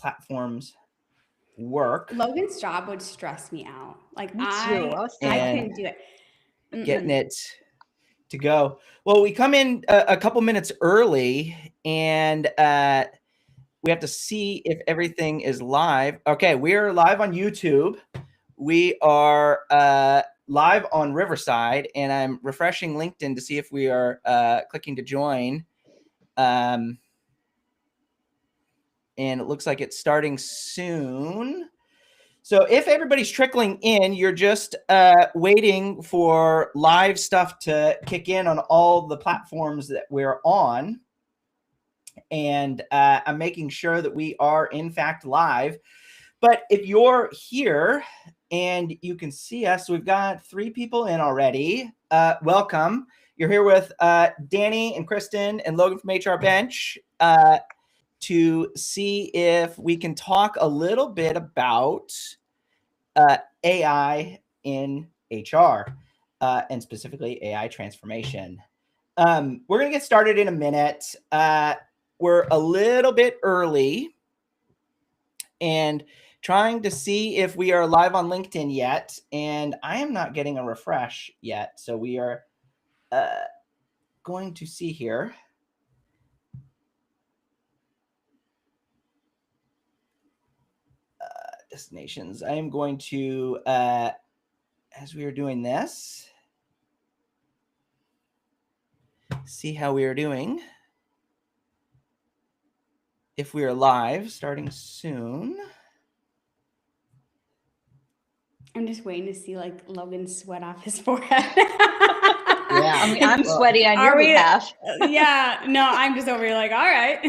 platforms work. Logan's job would stress me out. Like Me too. I couldn't do it. Getting it to go. Well, we come in a couple minutes early, and we have to see if everything is live. Okay, we're live on YouTube. We are live on Riverside, and I'm refreshing LinkedIn to see if we are clicking to join. And it looks like it's starting soon. So if everybody's trickling in, you're just waiting for live stuff to kick in on all the platforms that we're on. And I'm making sure that we are, in fact, live. But if you're here and you can see us, we've got 3 people in already. Welcome. You're here with Dani and Kristin and Logan from HR Bench to see if we can talk a little bit about AI in HR and specifically AI transformation. We're going to get started in a minute. We're a little bit early and trying to see if we are live on LinkedIn yet. And I am not getting a refresh yet. So we are going to see here. Destinations. I am going to, as we are doing this, see how we are doing. If we are live, starting soon. I'm just waiting to see like Logan sweat off his forehead. Yeah, I mean, I'm sweaty on your behalf. Yeah, no, I'm just over here like, all right.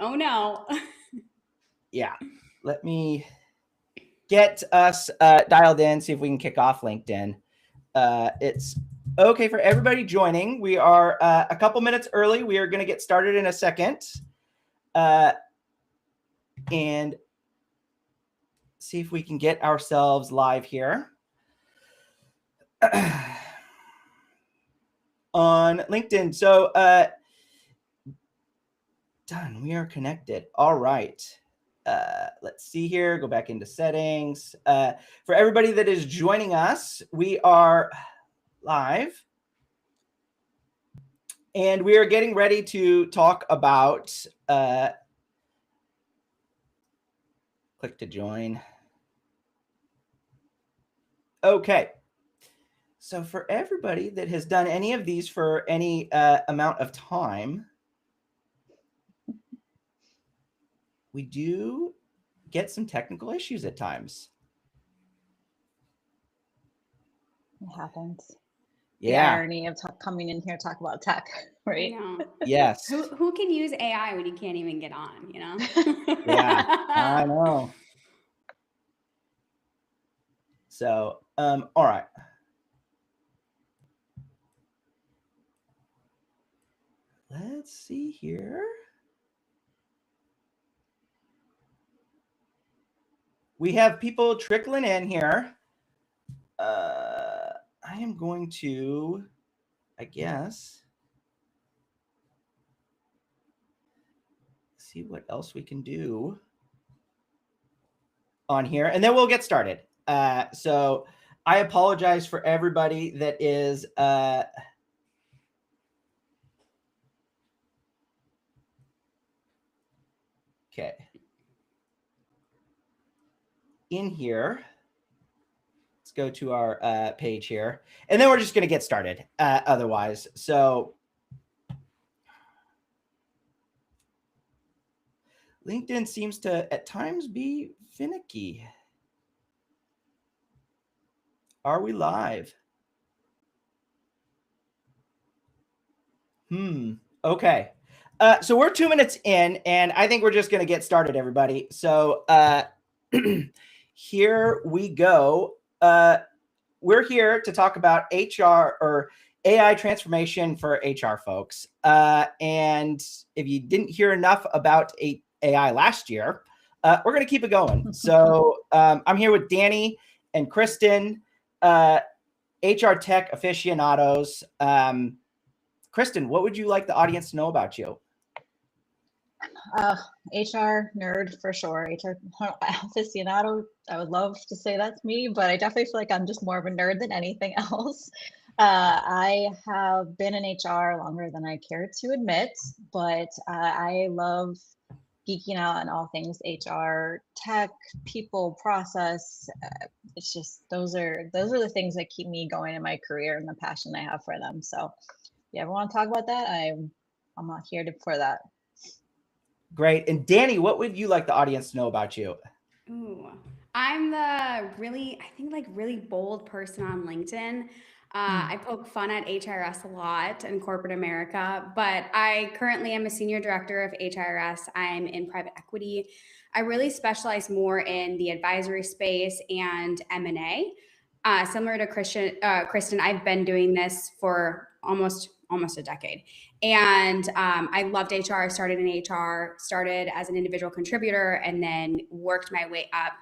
Oh no. Yeah, let me get us dialed in, see if we can kick off LinkedIn. It's okay for everybody joining. We are a couple minutes early. We are going to get started in a second. And see if we can get ourselves live here on LinkedIn. So done. We are connected. All right. Let's see here. Go back into settings. For everybody that is joining us, we are live. And we are getting ready to talk about click to join. Okay. So for everybody that has done any of these for any amount of time, we do get some technical issues at times. It happens. Yeah. The irony of coming in here to talk about tech, right? Yes. Who can use AI when you can't even get on, you know? Yeah, I know. So, all right. Let's see here. We have people trickling in here. I am going to, I guess, see what else we can do on here, and then we'll get started. So I apologize for everybody that is okay in here. Let's go to our page here, and then we're just going to get started otherwise. So LinkedIn seems to at times be finicky. Are we live? Okay. So we're 2 minutes in, and I think we're just going to get started, everybody. So here we go. We're here to talk about HR or AI transformation for HR folks. And if you didn't hear enough about AI last year, we're going to keep it going. So I'm here with Dani and Kristin, HR tech aficionados. Kristin, what would you like the audience to know about you? HR nerd for sure. HR aficionado. I would love to say that's me, but I definitely feel like I'm just more of a nerd than anything else. I have been in HR longer than I care to admit, but I love geeking out on all things HR, tech, people, process. It's just those are the things that keep me going in my career and the passion I have for them. So, yeah, if you want to talk about that, I'm not here for that. Great. And Dani, what would you like the audience to know about you? Ooh, I'm the really bold person on LinkedIn. I poke fun at HRS a lot in corporate America, but I currently am a senior director of HRS. I'm in private equity. I really specialize more in the advisory space and M&A. Similar to Kristin, I've been doing this for almost a decade. And I loved HR. I started in HR, started as an individual contributor, and then worked my way up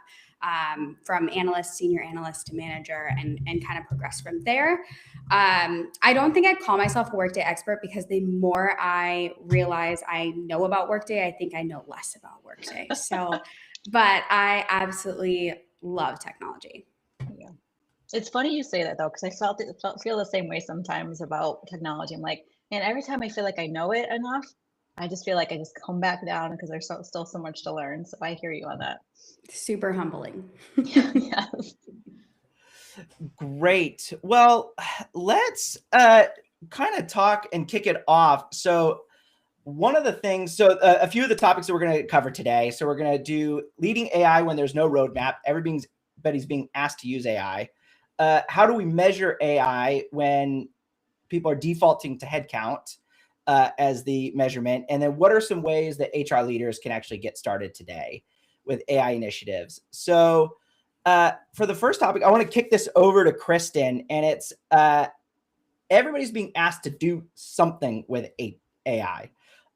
from analyst, senior analyst to manager, and kind of progressed from there. I don't think I'd call myself a Workday expert, because the more I realize I know about Workday, I think I know less about Workday. So, but I absolutely love technology. Yeah. It's funny you say that though, because I feel the same way sometimes about technology. I'm like, and every time I feel like I know it enough, I just feel like I just come back down because there's still so much to learn. So I hear you on that. Super humbling. Yeah. Great. Well, let's kind of talk and kick it off. So one of the things, a few of the topics that we're going to cover today. So we're going to do leading AI when there's no roadmap. Everybody's being asked to use AI. How do we measure AI when people are defaulting to headcount as the measurement? And then what are some ways that HR leaders can actually get started today with AI initiatives? So for the first topic, I want to kick this over to Kristin, and it's everybody's being asked to do something with AI.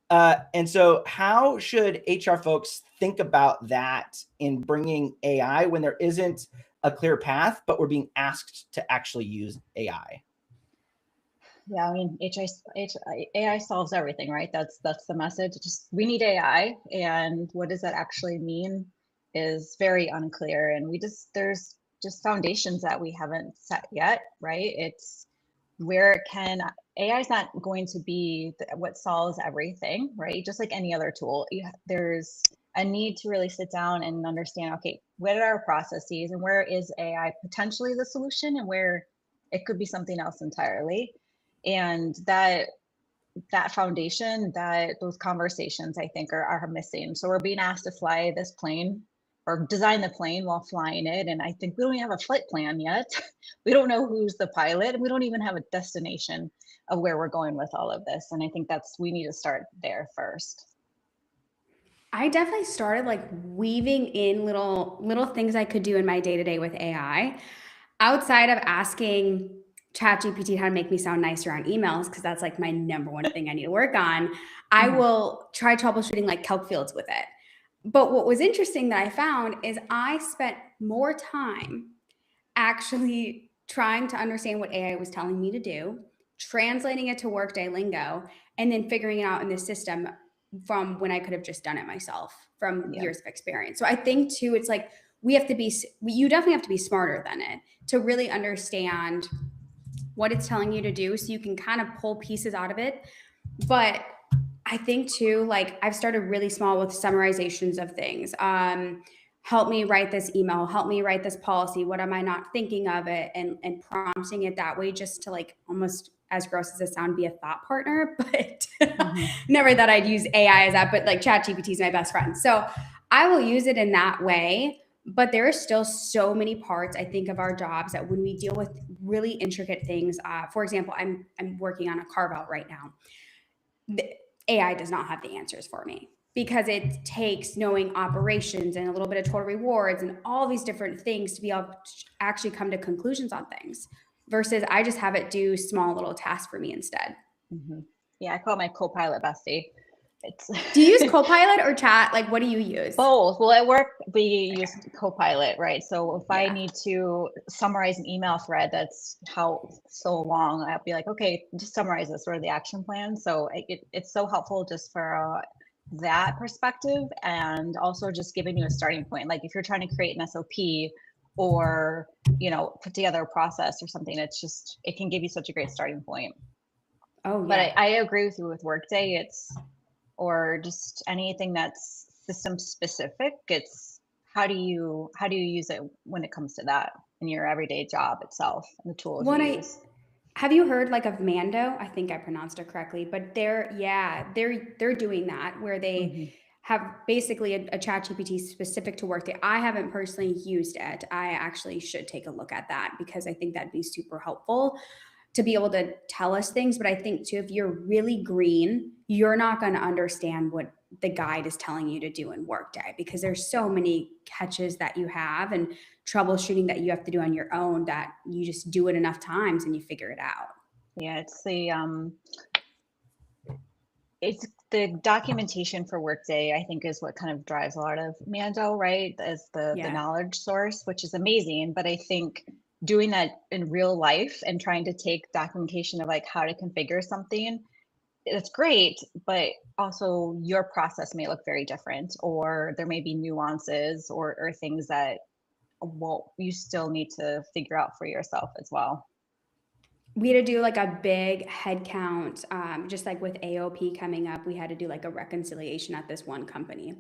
And so how should HR folks think about that in bringing AI when there isn't a clear path, but we're being asked to actually use AI? Yeah, I mean, AI solves everything, right? That's the message. Just we need AI, and what does that actually mean is very unclear. And there's just foundations that we haven't set yet, right? It's where AI is not going to be what solves everything, right? Just like any other tool, there's a need to really sit down and understand, okay, what are our processes and where is AI potentially the solution and where it could be something else entirely. And that foundation, those conversations, I think are missing. So we're being asked to fly this plane or design the plane while flying it. And I think we don't even have a flight plan yet. We don't know who's the pilot, and we don't even have a destination of where we're going with all of this. And I think we need to start there first. I definitely started like weaving in little things I could do in my day-to-day with AI outside of asking ChatGPT how to make me sound nicer on emails, because that's like my number one thing I need to work on. I will try troubleshooting like calc fields with it. But what was interesting that I found is I spent more time actually trying to understand what AI was telling me to do, translating it to Workday lingo, and then figuring it out in the system from when I could have just done it myself from years of experience. So I think too, it's like you definitely have to be smarter than it to really understand what it's telling you to do, so you can kind of pull pieces out of it. But I think too, like I've started really small with summarizations of things. Help me write this email, help me write this policy. What am I not thinking of it? And prompting it that way, just to like almost, as gross as it sounds, be a thought partner. But never that I'd use AI as that, but like ChatGPT is my best friend. So I will use it in that way. But there are still so many parts, I think, of our jobs that when we deal with really intricate things, for example, I'm working on a carve out right now. The AI does not have the answers for me, because it takes knowing operations and a little bit of total rewards and all these different things to be able to actually come to conclusions on things, versus I just have it do small little tasks for me instead. Yeah, I call it my co-pilot bestie. Do you use Copilot or Chat? Like, what do you use? Both. Well, at work, we use Copilot, right? So if I need to summarize an email thread that's so long, I'll be like, okay, just summarize this. What are the action plans? So it's so helpful just for that perspective, and also just giving you a starting point. Like if you're trying to create an SOP or, put together a process or something, it can give you such a great starting point. Oh, But yeah. I agree with you with Workday. Or just anything that's system specific. It's how do you use it when it comes to that in your everyday job itself and the tools you use. Have you heard like of Mando? I think I pronounced it correctly, but they're doing that where they have basically a ChatGPT specific to Workday. I haven't personally used it. I actually should take a look at that because I think that'd be super helpful to be able to tell us things. But I think too, if you're really green, you're not going to understand what the guide is telling you to do in Workday because there's so many catches that you have and troubleshooting that you have to do on your own that you just do it enough times and you figure it out. Yeah, it's the documentation for Workday, I think, is what kind of drives a lot of Mando, right? As the knowledge source, which is amazing. But I think doing that in real life and trying to take documentation of like how to configure something, it's great, but also your process may look very different, or there may be nuances or things that you still need to figure out for yourself as well. We had to do like a big head count, just like with AOP coming up, we had to do like a reconciliation at this one company.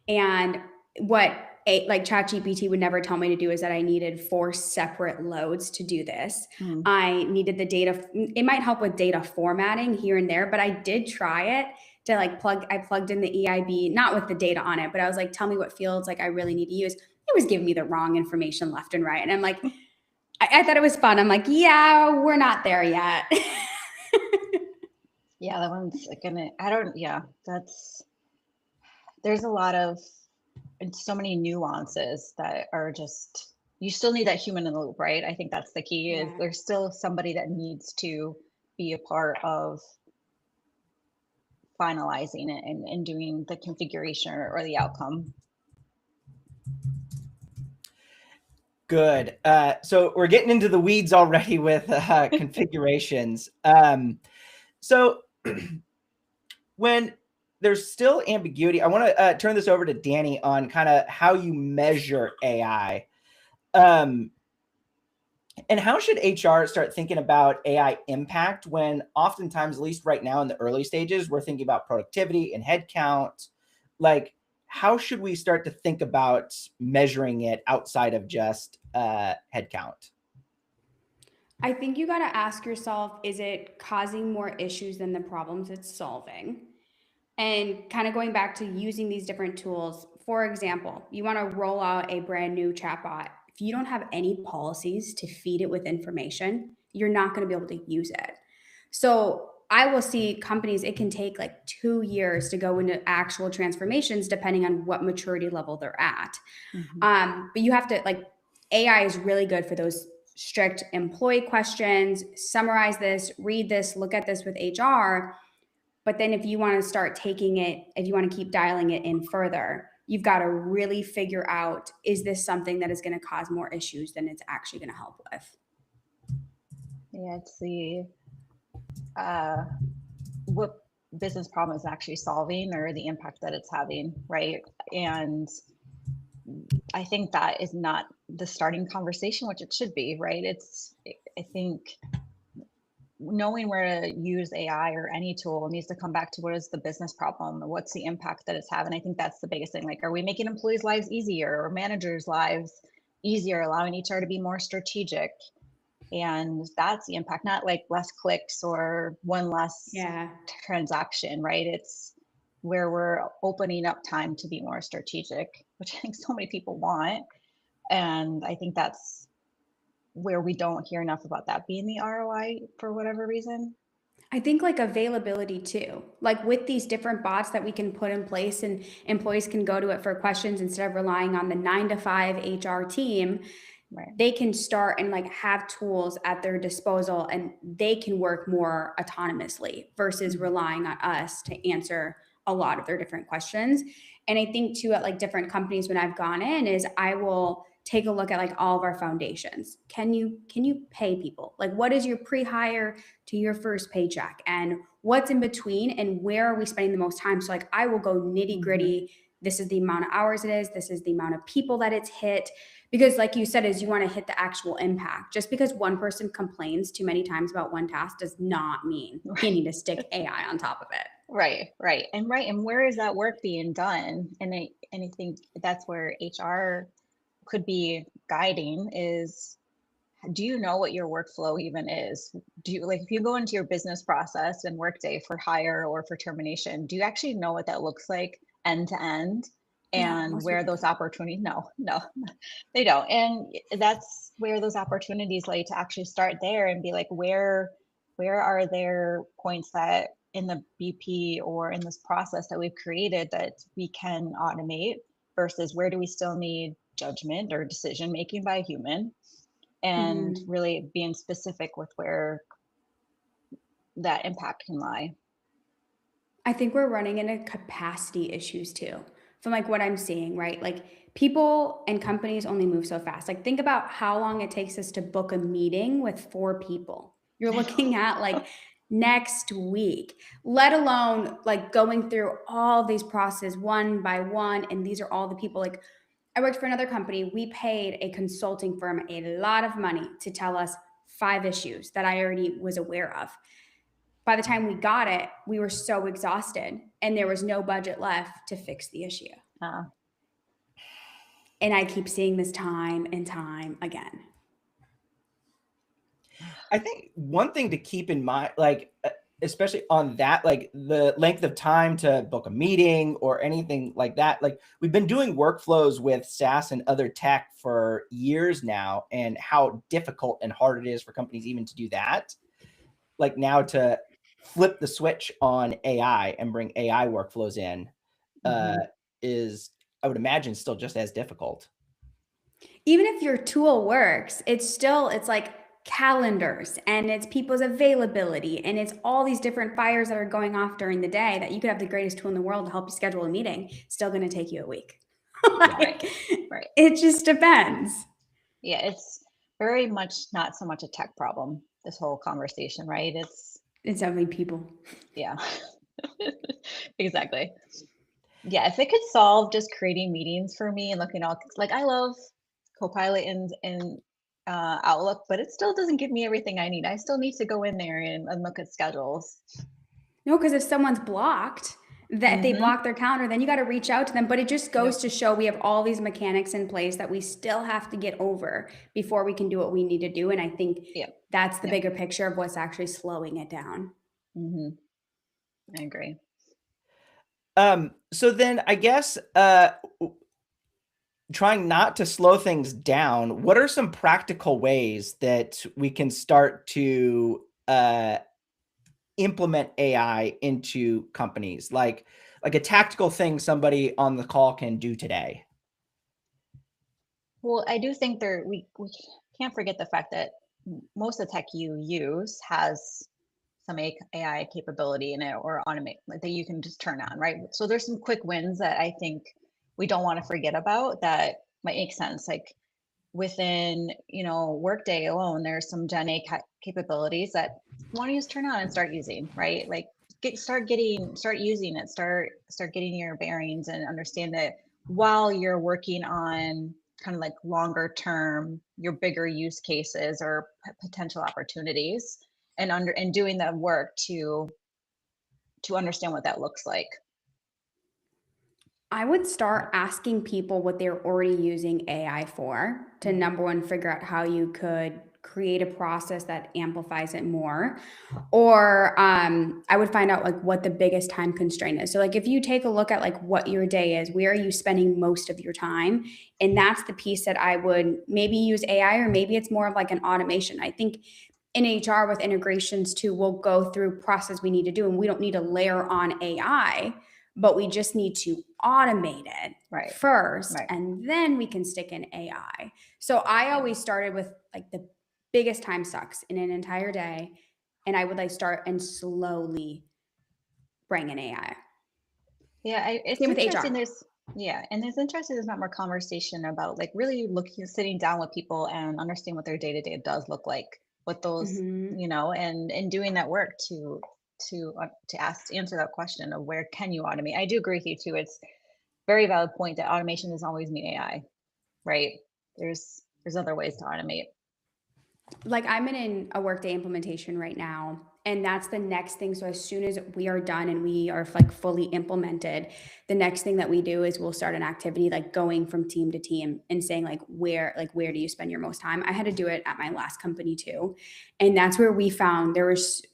And what like ChatGPT would never tell me to do is that I needed 4 separate loads to do this. I needed the data. It might help with data formatting here and there, but I did try it to like I plugged in the EIB, not with the data on it, but I was like, tell me what fields like I really need to use. It was giving me the wrong information left and right. And I'm like, I thought it was fun. I'm like, yeah, we're not there yet. Yeah, that one's there's a lot of, and so many nuances that are just, you still need that human in the loop, right? I think that's the key is there's still somebody that needs to be a part of finalizing it and doing the configuration or the outcome. Good. So we're getting into the weeds already with configurations. So when there's still ambiguity, I want to turn this over to Dani on kind of how you measure AI. And how should HR start thinking about AI impact when oftentimes, at least right now in the early stages, we're thinking about productivity and headcount? Like, how should we start to think about measuring it outside of just headcount? I think you got to ask yourself, is it causing more issues than the problems it's solving? And kind of going back to using these different tools. For example, you want to roll out a brand new chatbot. If you don't have any policies to feed it with information, you're not going to be able to use it. So I will see companies, it can take like 2 years to go into actual transformations depending on what maturity level they're at. But you have to, like, AI is really good for those strict employee questions, summarize this, read this, look at this with HR. But then if you want to start taking it, if you want to keep dialing it in further, you've got to really figure out, is this something that is going to cause more issues than it's actually going to help with? Yeah, it's what business problem is actually solving or the impact that it's having, right? And I think that is not the starting conversation, which it should be, right? I think knowing where to use AI or any tool needs to come back to what is the business problem, what's the impact that it's having. I think that's the biggest thing. Like, are we making employees' lives easier or managers' lives easier, allowing HR to be more strategic? And that's the impact, not like less clicks or one less transaction, right? It's where we're opening up time to be more strategic, which I think so many people want. And I think that's where we don't hear enough about that being the ROI for whatever reason. I think like availability too, like with these different bots that we can put in place and employees can go to it for questions instead of relying on the 9 to 5 HR team. Right. They can start and like have tools at their disposal and they can work more autonomously versus relying on us to answer a lot of their different questions. And I think too, at like different companies when I've gone in, is I will take a look at like all of our foundations. Can you pay people? Like, what is your pre-hire to your first paycheck, and what's in between, and where are we spending the most time? So like, I will go nitty gritty. This is the amount of hours it is. This is the amount of people that it's hit. Because like you said, is you want to hit the actual impact. Just because one person complains too many times about one task does not mean you need to stick AI on top of it. Right. And where is that work being done? And I think that's where HR could be guiding is, do you know what your workflow even is? Do you, like, if you go into your business process and Workday for hire or for termination, do you actually know what that looks like end to end? And where those opportunities, no, they don't. And that's where those opportunities lay, to actually start there and be like, where are there points that in the BP or in this process that we've created that we can automate, versus where do we still need judgment or decision making by a human? And really being specific with where that impact can lie. I think we're running into capacity issues too, from like what I'm seeing, right? Like, people and companies only move so fast. Like, think about how long it takes us to book a meeting with 4 people. You're looking at like next week, let alone like going through all these processes one by one. And these are all the people. Like, I worked for another company. We paid a consulting firm a lot of money to tell us 5 issues that I already was aware of. By the time we got it, we were so exhausted and there was no budget left to fix the issue. And I keep seeing this time and time again. I think one thing to keep in mind, like, especially on that, like the length of time to book a meeting or anything like that, like we've been doing workflows with SaaS and other tech for years now, and how difficult and hard it is for companies even to do that. Like, now to flip the switch on AI and bring AI workflows in is, I would imagine, still just as difficult. Even if your tool works, it's like calendars, and it's people's availability, and it's all these different fires that are going off during the day, that you could have the greatest tool in the world to help you schedule a meeting. Still going to take you a week. Like, right. It just depends. Yeah, it's very much not so much a tech problem, this whole conversation, right? It's definitely people. Yeah, exactly. Yeah, if it could solve just creating meetings for me and looking all, like, I love Copilot and Outlook, but it still doesn't give me everything I need. I still need to go in there and look at schedules. No, because if someone's blocked, that if they block their calendar, then you got to reach out to them. But it just goes to show we have all these mechanics in place that we still have to get over before we can do what we need to do. And I think that's the bigger picture of what's actually slowing it down. I agree. So then I guess trying not to slow things down, what are some practical ways that we can start to implement AI into companies, like a tactical thing somebody on the call can do today? Well, I do think we can't forget the fact that most of the tech you use has some AI capability in it, or automate, like, that you can just turn on, right? So there's some quick wins that I think we don't want to forget about that might make sense. Like, within, Workday alone, there's some Gen A capabilities that you want to just turn on and start using, right? Like, start using it, start getting your bearings, and understand that while you're working on kind of like longer term, your bigger use cases or potential opportunities, and doing the work to understand what that looks like. I would start asking people what they're already using AI for, to number one, figure out how you could create a process that amplifies it more. Or I would find out like what the biggest time constraint is. So like, if you take a look at like what your day is, where are you spending most of your time? And that's the piece that I would maybe use AI, or maybe it's more of like an automation. I think in HR with integrations too, we'll go through process we need to do, and we don't need to layer on AI, but we just need to automate it first, and then we can stick in AI. So I always started with like the biggest time sucks in an entire day, and I would like start and slowly bring in AI. Yeah, it's Same with interesting. HR. Yeah, and it's interesting there's not more conversation about like really sitting down with people and understanding what their day-to-day does look like, what those, Mhm. and doing that work to answer that question of where can you automate. I do agree with you too. It's very valid point that automation doesn't always mean AI, right? There's other ways to automate. Like I'm in a Workday implementation right now, and that's the next thing. So as soon as we are done and we are like fully implemented, the next thing that we do is we'll start an activity like going from team to team and saying where do you spend your most time? I had to do it at my last company too. And that's where we found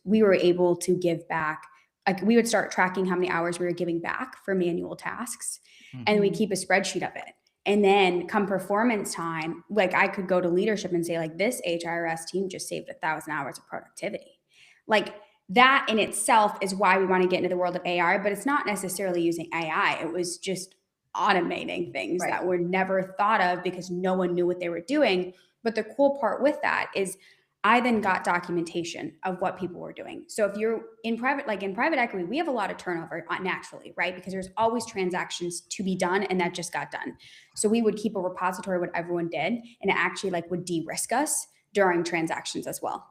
we were able to give back. Like we would start tracking how many hours we were giving back for manual tasks, and we keep a spreadsheet of it. And then come performance time, like I could go to leadership and say like this HRS team just saved 1,000 hours of productivity. Like that in itself is why we want to get into the world of AI, but it's not necessarily using AI. It was just automating things Right. that were never thought of because no one knew what they were doing. But the cool part with that is I then got documentation of what people were doing. So if you're in private equity, we have a lot of turnover naturally, right? Because there's always transactions to be done and that just got done. So we would keep a repository of what everyone did, and it actually like would de-risk us during transactions as well.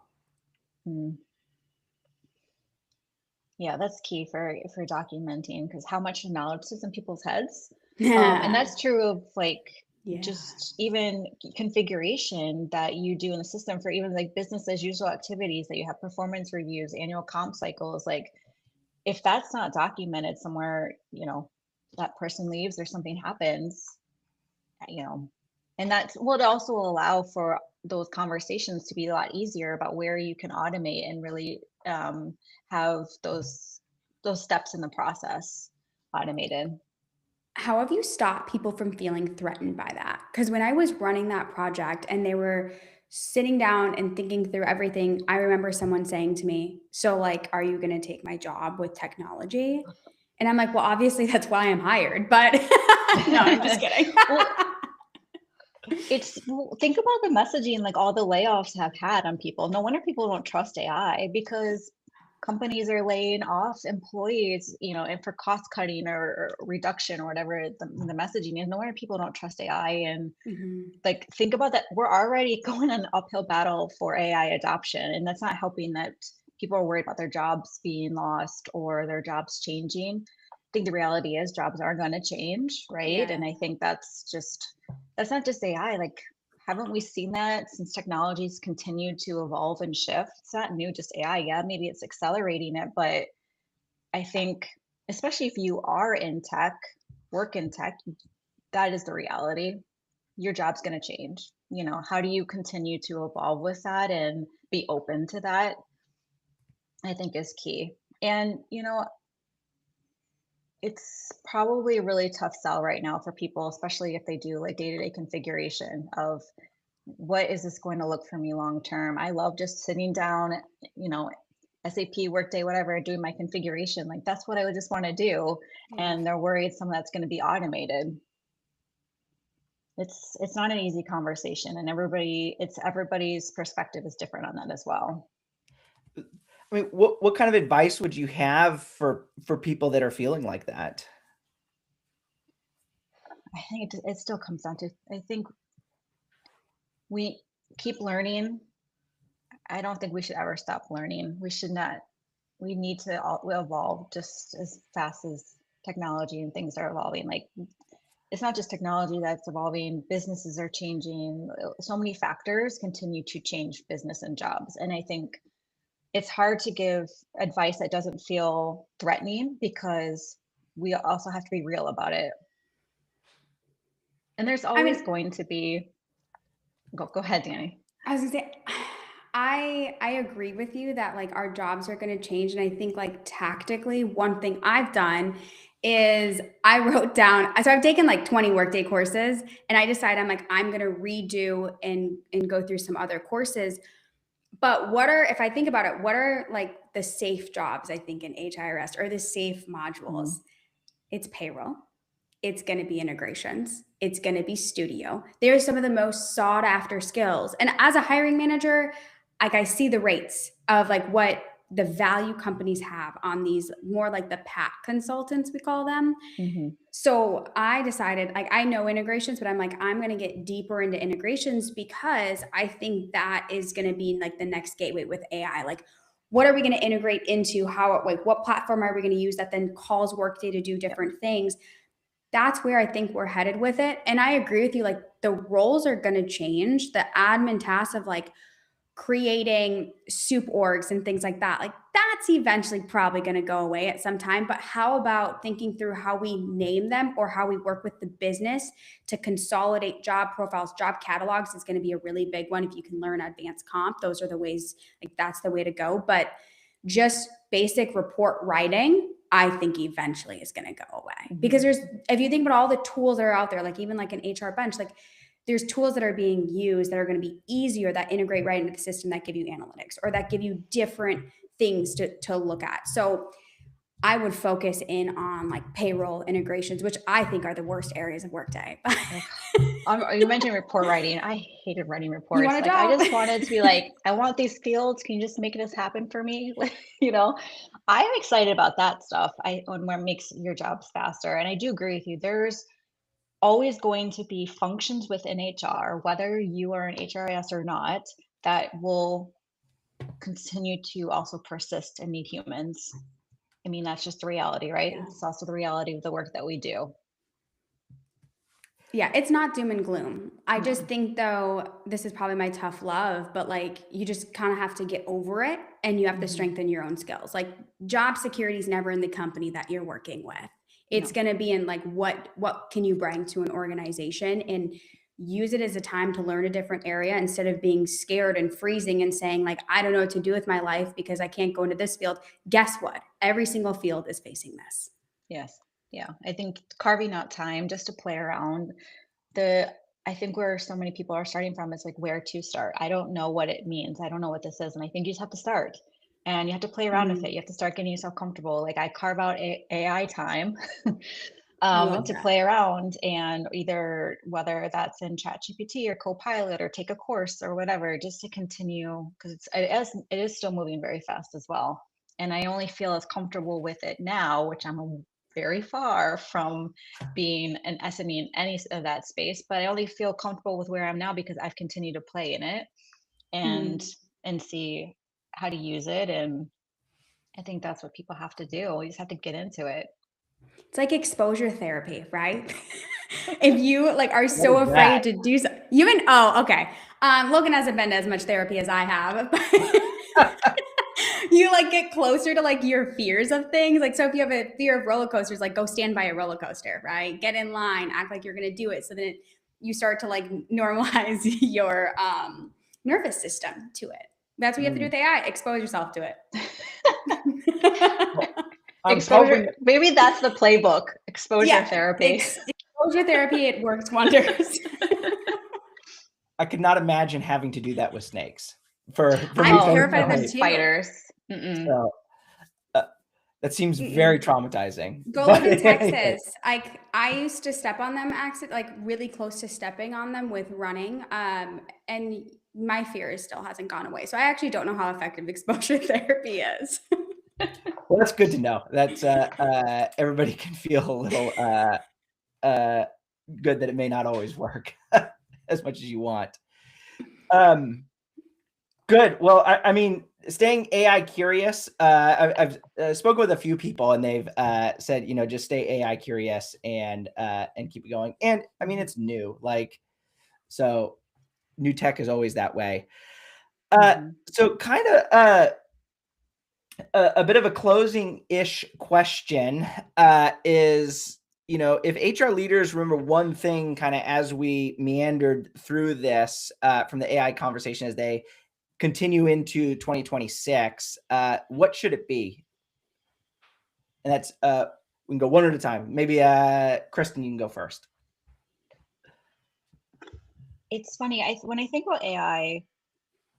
Yeah, that's key for documenting, because how much knowledge is in people's heads. And that's true of like just even configuration that you do in the system for even like business as usual activities that you have performance reviews, annual comp cycles. Like if that's not documented somewhere, that person leaves or something happens, and that's what also allow for those conversations to be a lot easier about where you can automate and really have those steps in the process automated. How have you stopped people from feeling threatened by that? Because when I was running that project and they were sitting down and thinking through everything, I remember someone saying to me, so like, are you going to take my job with technology? And I'm like, well, obviously that's why I'm hired, but no, I'm just kidding. Think about the messaging, like all the layoffs have had on people. No wonder people don't trust AI, because companies are laying off employees, and for cost cutting or reduction or whatever the messaging is. No wonder people don't trust AI. And like, think about that. We're already going on an uphill battle for AI adoption, and that's not helping that people are worried about their jobs being lost or their jobs changing. I think the reality is jobs are going to change, right? Yeah. And I think that's not just AI. Like, haven't we seen that since technologies continue to evolve and shift? It's not new, just AI. Yeah, maybe it's accelerating it, but I think, especially if you are in tech, work in tech, that is the reality. Your job's going to change. How do you continue to evolve with that and be open to that? I think is key. And, it's probably a really tough sell right now for people, especially if they do like day-to-day configuration of what is this going to look for me long term. I love just sitting down, SAP, Workday, whatever, doing my configuration. Like that's what I would just want to do. And they're worried some of that's going to be automated. It's not an easy conversation, and everybody's perspective is different on that as well. I mean, what kind of advice would you have for people that are feeling like that? I think it still comes down to, I think we keep learning. I don't think we should ever stop learning. We should not. We need to evolve just as fast as technology and things are evolving. Like, it's not just technology that's evolving, businesses are changing. So many factors continue to change business and jobs. And I think it's hard to give advice that doesn't feel threatening, because we also have to be real about it. And there's always going to be, go ahead, Dani. I was gonna say, I agree with you that like our jobs are going to change. And I think like tactically, one thing I've done is I wrote down, so I've taken like 20 Workday courses, and I decided I'm going to redo and go through some other courses. But if I think about it, what are like the safe jobs, I think, in HIRS, or the safe modules? It's payroll. It's going to be integrations. It's going to be studio. They're some of the most sought after skills. And as a hiring manager, like I see the rates of like what the value companies have on these more like the PAC consultants, we call them. Mm-hmm. So I decided, like, I know integrations, but I'm like, I'm going to get deeper into integrations because I think that is going to be like the next gateway with AI. Like, what are we going to integrate into? How, like, what platform are we going to use that then calls Workday to do different things? That's where I think we're headed with it. And I agree with you. Like, the roles are going to change. The admin tasks of like creating soup orgs and things like that, like that's eventually probably going to go away at some time. But how about thinking through how we name them or how we work with the business to consolidate job profiles? Job catalogs is going to be a really big one. If you can learn advanced comp, those are the ways, like that's the way to go. But just basic report writing, I think eventually is going to go away. Because if you think about all the tools that are out there, like even like an HR bench, like there's tools that are being used that are going to be easier, that integrate right into the system, that give you analytics or that give you different things to look at. So I would focus in on like payroll integrations, which I think are the worst areas of Workday. You mentioned report writing. I hated writing reports. You want a like job? I just wanted to be like, I want these fields. Can you just make this happen for me? I'm excited about that stuff. When it makes your jobs faster. And I do agree with you. There's always going to be functions within HR, whether you are an HRIS or not, that will continue to also persist and need humans. I mean, that's just the reality, right? Yeah. It's also the reality of the work that we do. Yeah, it's not doom and gloom. I just think, though, this is probably my tough love, but like you just kind of have to get over it and you have to strengthen your own skills. Like job security is never in the company that you're working with. It's going to be in like what can you bring to an organization, and use it as a time to learn a different area instead of being scared and freezing and saying like, I don't know what to do with my life because I can't go into this field. Guess what? Every single field is facing this. Yes. Yeah. I think carving out time just to play around. I think where so many people are starting from is like where to start. I don't know what it means. I don't know what this is. And I think you just have to start and you have to play around with it. You have to start getting yourself comfortable. Like I carve out AI time to play around, and either whether that's in ChatGPT or Copilot or take a course or whatever, just to continue, because it is still moving very fast as well. And I only feel as comfortable with it now, which I'm very far from being an SME in any of that space, but I only feel comfortable with where I'm now because I've continued to play in it and see how to use it. And I think that's what people have to do. You just have to get into it. It's like exposure therapy, right? If you like are so afraid to do so, okay. Logan hasn't been to as much therapy as I have. You like get closer to like your fears of things. Like, so if you have a fear of roller coasters, like go stand by a roller coaster, right? Get in line, act like you're going to do it. So then you start to like normalize your nervous system to it. That's what you have to do with AI. Expose yourself to it. Exposure. Maybe that's the playbook. Exposure therapy. Exposure therapy. It works wonders. I could not imagine having to do that with snakes. I'm terrified of them too. Spiders. So, that seems very traumatizing. Go live in Texas. I used to step on them, like really close to stepping on them with running. And my fear still hasn't gone away. So I actually don't know how effective exposure therapy is. Well, that's good to know. That's everybody can feel a little good that it may not always work as much as you want. Good. Well, I mean, staying AI curious. I've spoken with a few people, and they've said, just stay AI curious and keep it going. And I mean, it's new, so new tech is always that way. So kind of a bit of a closing-ish question is, if HR leaders remember one thing kind of as we meandered through this from the AI conversation as they continue into 2026, what should it be? And that's, we can go one at a time. Maybe Kristin, you can go first. It's funny. When I think about AI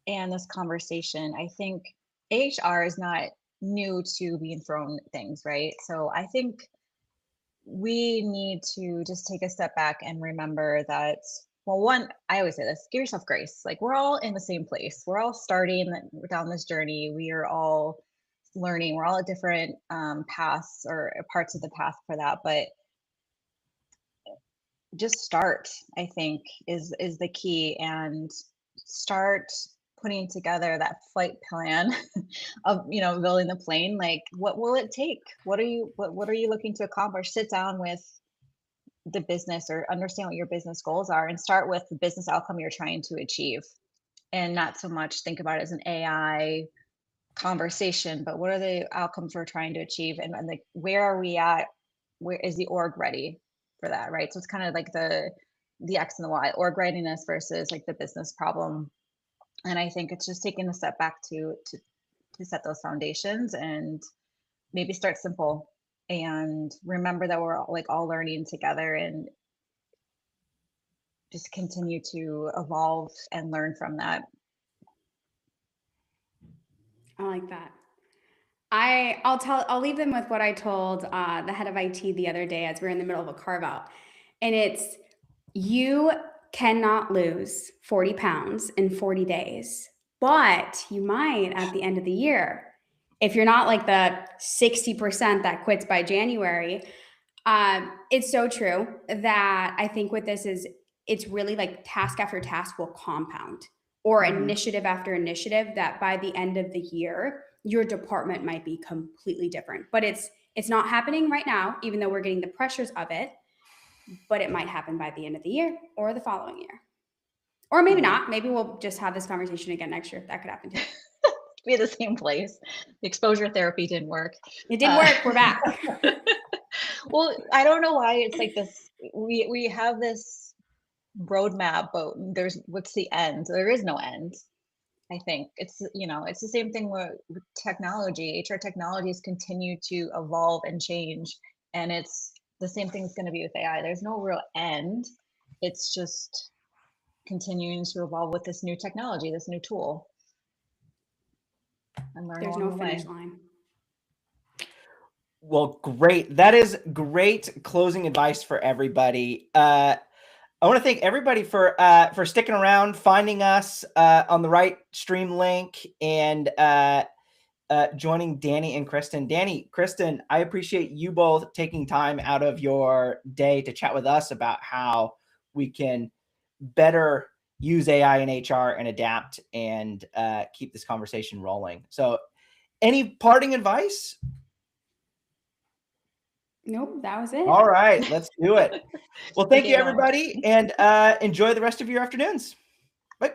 and this conversation, I think HR is not new to being thrown things, right? So I think we need to just take a step back and remember that, well, one, I always say this, give yourself grace. Like we're all in the same place. We're all starting down this journey. We are all learning. We're all at different paths or parts of the path for that, but just start, I think, is the key, and start putting together that flight plan of, you know, building the plane. Like, what will it take? What are you looking to accomplish? Sit down with the business, or understand what your business goals are, and start with the business outcome you're trying to achieve, and not so much think about it as an AI conversation, but what are the outcomes we're trying to achieve, and like, where are we at? Where is the org ready for that, right? So it's kind of like the X and the Y, org readiness versus like the business problem. And I think it's just taking a step back to set those foundations, and maybe start simple, and remember that we're all learning together, and just continue to evolve and learn from that. I like that. I'll leave them with what I told the head of IT the other day as we were in the middle of a carve out. And it's, you cannot lose 40 pounds in 40 days, but you might at the end of the year. If you're not like the 60% that quits by January. It's so true that I think with this is, it's really like task after task will compound, or initiative after initiative, that by the end of the year, your department might be completely different. But it's not happening right now, even though we're getting the pressures of it, but it might happen by the end of the year or the following year. Or maybe not. Maybe we'll just have this conversation again next year. That could happen too. Be at the same place. The exposure therapy didn't work. It did work. We're back. Well, I don't know why it's like this. We have this roadmap, but what's the end? There is no end. I think it's, you know, it's the same thing with technology. HR technologies continue to evolve and change, and it's the same thing is going to be with AI. There's no real end. It's just continuing to evolve with this new technology, this new tool. And learn There's along no the finish way. line. Well, great. That is great closing advice for everybody. I want to thank everybody for sticking around, finding us on the right stream link, and joining Dani and Kristin. Dani, Kristin, I appreciate you both taking time out of your day to chat with us about how we can better use AI in HR and adapt and keep this conversation rolling. So, any parting advice? Nope, that was it. All right, let's do it. Well, thank you, everybody, and enjoy the rest of your afternoons. Bye.